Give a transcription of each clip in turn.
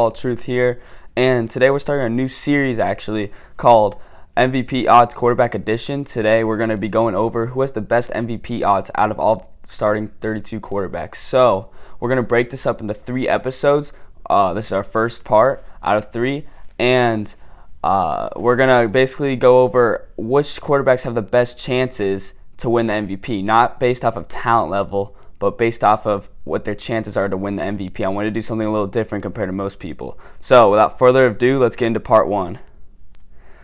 All Truth here, and today we're starting a new series actually called MVP Odds Quarterback Edition. Today we're going to be going over who has the best MVP odds out of all starting 32 quarterbacks. So we're going to break this up into 3 episodes. This is our first part out of 3, and we're going to basically go over which quarterbacks have the best chances to win the MVP, not based off of talent level, but based off of what their chances are to win the MVP. I want to do something a little different compared to most people. So without further ado, let's get into part 1.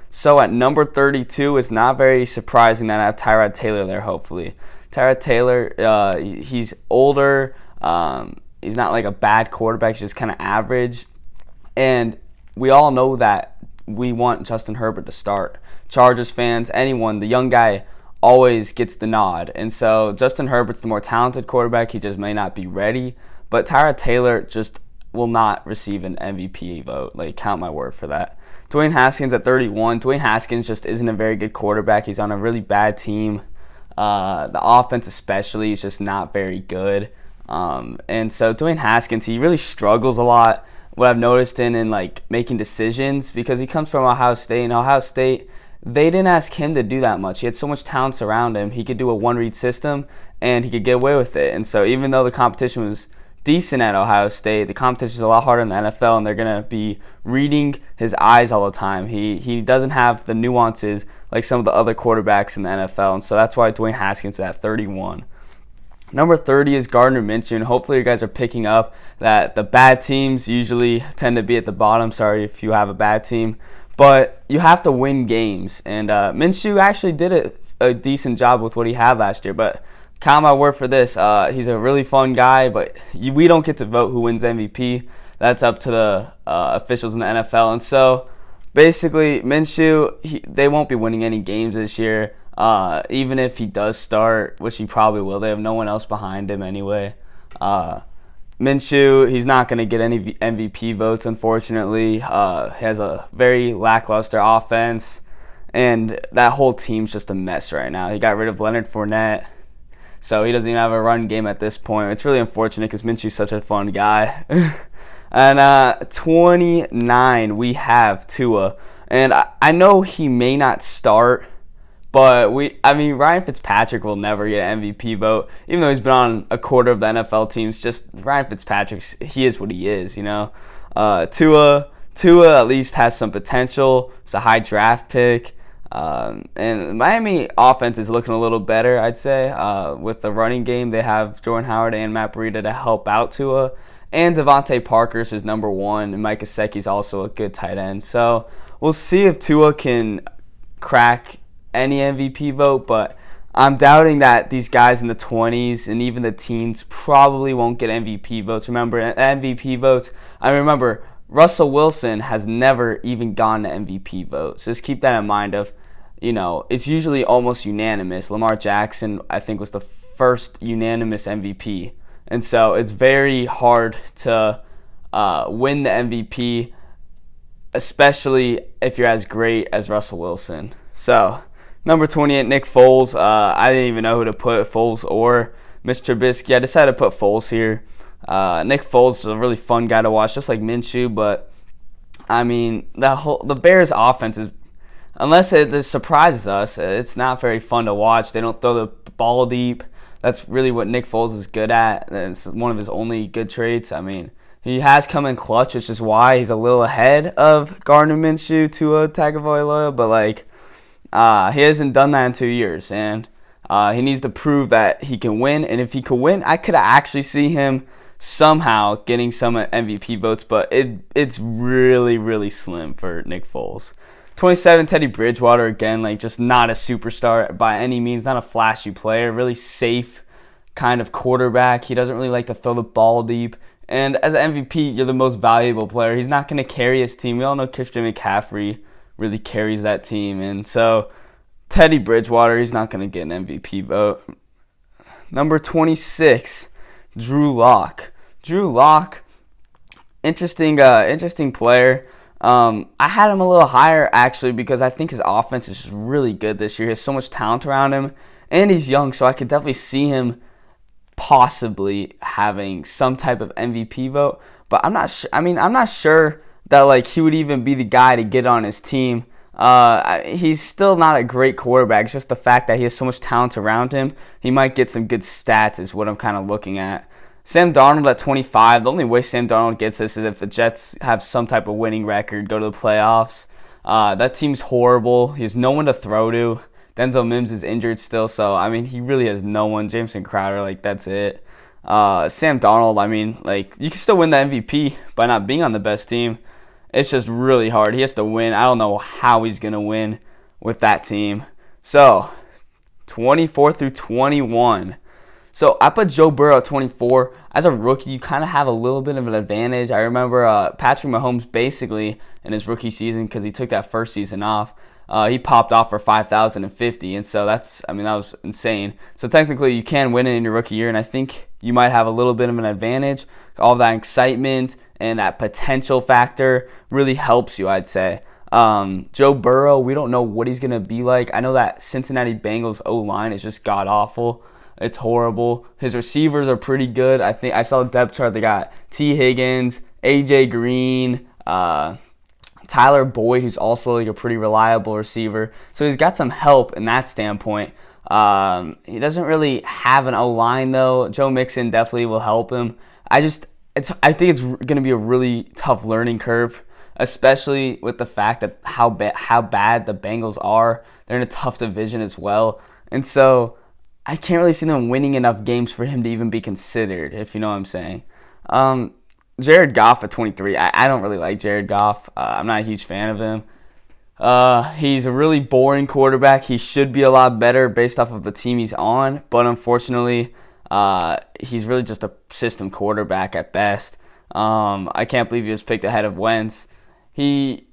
So at number 32, it's not very surprising that I have Tyrod Taylor there, hopefully. Tyrod Taylor, he's older. He's not like a bad quarterback. He's just kind of average. And we all know that we want Justin Herbert to start. Chargers fans, anyone, the young guy always gets the nod. And so Justin Herbert's the more talented quarterback. He just may not be ready. But Tyrod Taylor just will not receive an MVP vote. Like, count my word for that. Dwayne Haskins at 31. Dwayne Haskins just isn't a very good quarterback. He's on a really bad team. The offense especially is just not very good. And so Dwayne Haskins, he really struggles a lot. What I've noticed in like making decisions, because he comes from Ohio State, and Ohio State, they didn't ask him to do that much. He had so much talent around him. He could do a one-read system, and he could get away with it. And so even though the competition was decent at Ohio State, the competition is a lot harder in the NFL, and they're going to be reading his eyes all the time. He doesn't have the nuances like some of the other quarterbacks in the NFL, and so that's why Dwayne Haskins is at 31. Number 30 is Gardner Minshew, and hopefully you guys are picking up that the bad teams usually tend to be at the bottom. Sorry if you have a bad team. But you have to win games, and Minshew actually did a decent job with what he had last year. But count my word for this, he's a really fun guy, but we don't get to vote who wins MVP. That's up to the officials in the NFL. And so basically Minshew, they won't be winning any games this year, even if he does start, which he probably will. They have no one else behind him anyway. Minshew, he's not going to get any MVP votes, unfortunately. He has a very lackluster offense, and that whole team's just a mess right now. He got rid of Leonard Fournette, so he doesn't even have a run game at this point. It's really unfortunate because Minshew's such a fun guy. And 29, we have Tua. And I know he may not start, but Ryan Fitzpatrick will never get an MVP vote, even though he's been on a quarter of the NFL teams. Just Ryan Fitzpatrick, he is what he is, you know. Tua at least has some potential. It's a high draft pick, and Miami offense is looking a little better, I'd say. With the running game, they have Jordan Howard and Matt Breida to help out Tua, and Devontae Parker's is number 1, and Mike Gesicki's also a good tight end. So we'll see if Tua can crack any MVP vote, but I'm doubting that these guys in the 20s and even the teens probably won't get MVP votes. Remember, MVP votes, I remember Russell Wilson has never even gotten an MVP vote. So just keep that in mind of, it's usually almost unanimous. Lamar Jackson, I think, was the first unanimous MVP. And so it's very hard to win the MVP, especially if you're as great as Russell Wilson. So number 28, Nick Foles. I didn't even know who to put, Foles or Mitch Trubisky. I decided to put Foles here. Nick Foles is a really fun guy to watch, just like Minshew. But the Bears' offense is, unless it surprises us, it's not very fun to watch. They don't throw the ball deep. That's really what Nick Foles is good at. It's one of his only good traits. He has come in clutch, which is why he's a little ahead of Gardner Minshew, Tua Tagovailoa. But he hasn't done that in 2 years, and he needs to prove that he can win. And if he could win, I could actually see him somehow getting some MVP votes, but it's really, really slim for Nick Foles. 27, Teddy Bridgewater, again, just not a superstar by any means, not a flashy player, really safe kind of quarterback. He doesn't really like to throw the ball deep. And as an MVP, you're the most valuable player. He's not going to carry his team. We all know Christian McCaffrey really carries that team. And so Teddy Bridgewater, he's not going to get an MVP vote. Number 26, Drew Lock. Drew Lock, interesting player. I had him a little higher, actually, because I think his offense is just really good this year. He has so much talent around him, and he's young, so I could definitely see him possibly having some type of MVP vote. but I'm not sure. I mean, I'm not sure that like he would even be the guy to get on his team. He's still not a great quarterback. It's just the fact that he has so much talent around him. He might get some good stats is what I'm kind of looking at. Sam Darnold at 25. The only way Sam Darnold gets this is if the Jets have some type of winning record, go to the playoffs. That team's horrible. He has no one to throw to. Denzel Mims is injured still, so I mean he really has no one. Jameson Crowder, like that's it. Sam Darnold, I mean, like you can still win the MVP by not being on the best team. It's just really hard. He has to win. I don't know how he's gonna win with that team. So 24 through 21. So I put Joe Burrow at 24. As a rookie, you kind of have a little bit of an advantage. I remember Patrick Mahomes basically in his rookie season, because he took that first season off, he popped off for 5,050, and so that was insane. So technically, you can win it in your rookie year, and I think you might have a little bit of an advantage. All that excitement and that potential factor really helps you, I'd say. Joe Burrow, we don't know what he's gonna be like. I know that Cincinnati Bengals O-line is just god awful. It's horrible. His receivers are pretty good. I think I saw the depth chart. They got T. Higgins, A.J. Green, Tyler Boyd, who's also like a pretty reliable receiver. So he's got some help in that standpoint. He doesn't really have an O-line though. Joe Mixon definitely will help him. I think it's going to be a really tough learning curve, especially with the fact that how bad the Bengals are. They're in a tough division as well, and so I can't really see them winning enough games for him to even be considered, if you know what I'm saying. Jared Goff at 23. I don't really like Jared Goff. I'm not a huge fan of him. He's a really boring quarterback. He should be a lot better based off of the team he's on, but unfortunately, he's really just a system quarterback at best. I can't believe he was picked ahead of Wentz. He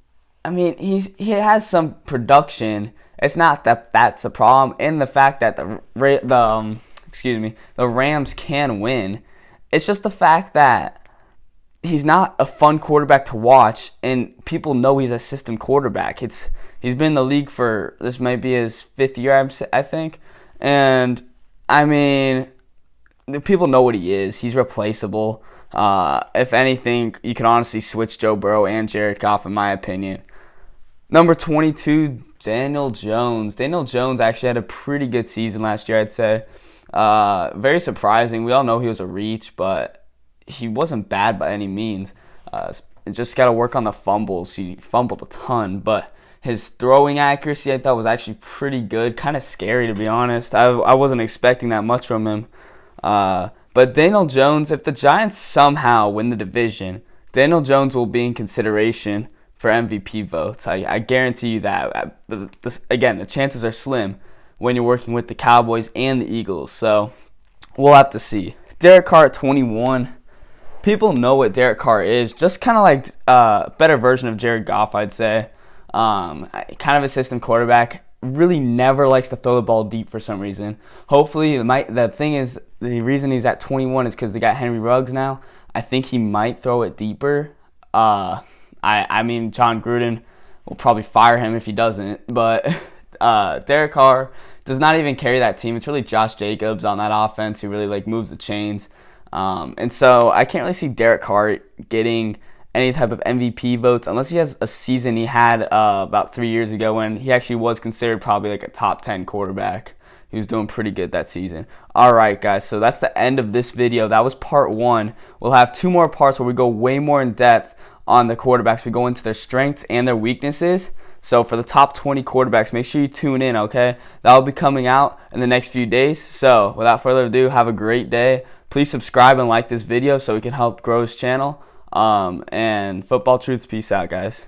has some production. It's not that that's a problem, and the fact that the Rams can win. It's just the fact that he's not a fun quarterback to watch, and people know he's a system quarterback. He's been in the league for, this might be his 5th year, I think, and I mean, the people know what he is. He's replaceable. If anything, you can honestly switch Joe Burrow and Jared Goff, in my opinion. Number 22, Daniel Jones. Daniel Jones actually had a pretty good season last year, I'd say. Very surprising. We all know he was a reach, but he wasn't bad by any means. Just got to work on the fumbles. He fumbled a ton, but his throwing accuracy I thought was actually pretty good. Kind of scary, to be honest. I wasn't expecting that much from him. But Daniel Jones, if the Giants somehow win the division, Daniel Jones will be in consideration for MVP votes. I guarantee you that. Again, the chances are slim when you're working with the Cowboys and the Eagles. So we'll have to see. Derek Carr at 21. People know what Derek Carr is. Just kind of like a better version of Jared Goff, I'd say. Kind of a system quarterback. Really never likes to throw the ball deep for some reason. Hopefully, the thing is, the reason he's at 21 is because they got Henry Ruggs now. I think he might throw it deeper. I mean, John Gruden will probably fire him if he doesn't. But Derek Carr does not even carry that team. It's really Josh Jacobs on that offense who really like moves the chains. And so I can't really see Derek Carr getting any type of MVP votes unless he has a season he had about 3 years ago when he actually was considered probably like a top 10 quarterback. He was doing pretty good that season. All right, guys, so that's the end of this video. That was part 1. We'll have 2 more parts where we go way more in depth on the quarterbacks. We go into their strengths and their weaknesses. So for the top 20 quarterbacks, make sure you tune in, okay? That will be coming out in the next few days. So without further ado, have a great day. Please subscribe and like this video so we can help grow this channel. And Football Truths, peace out, guys.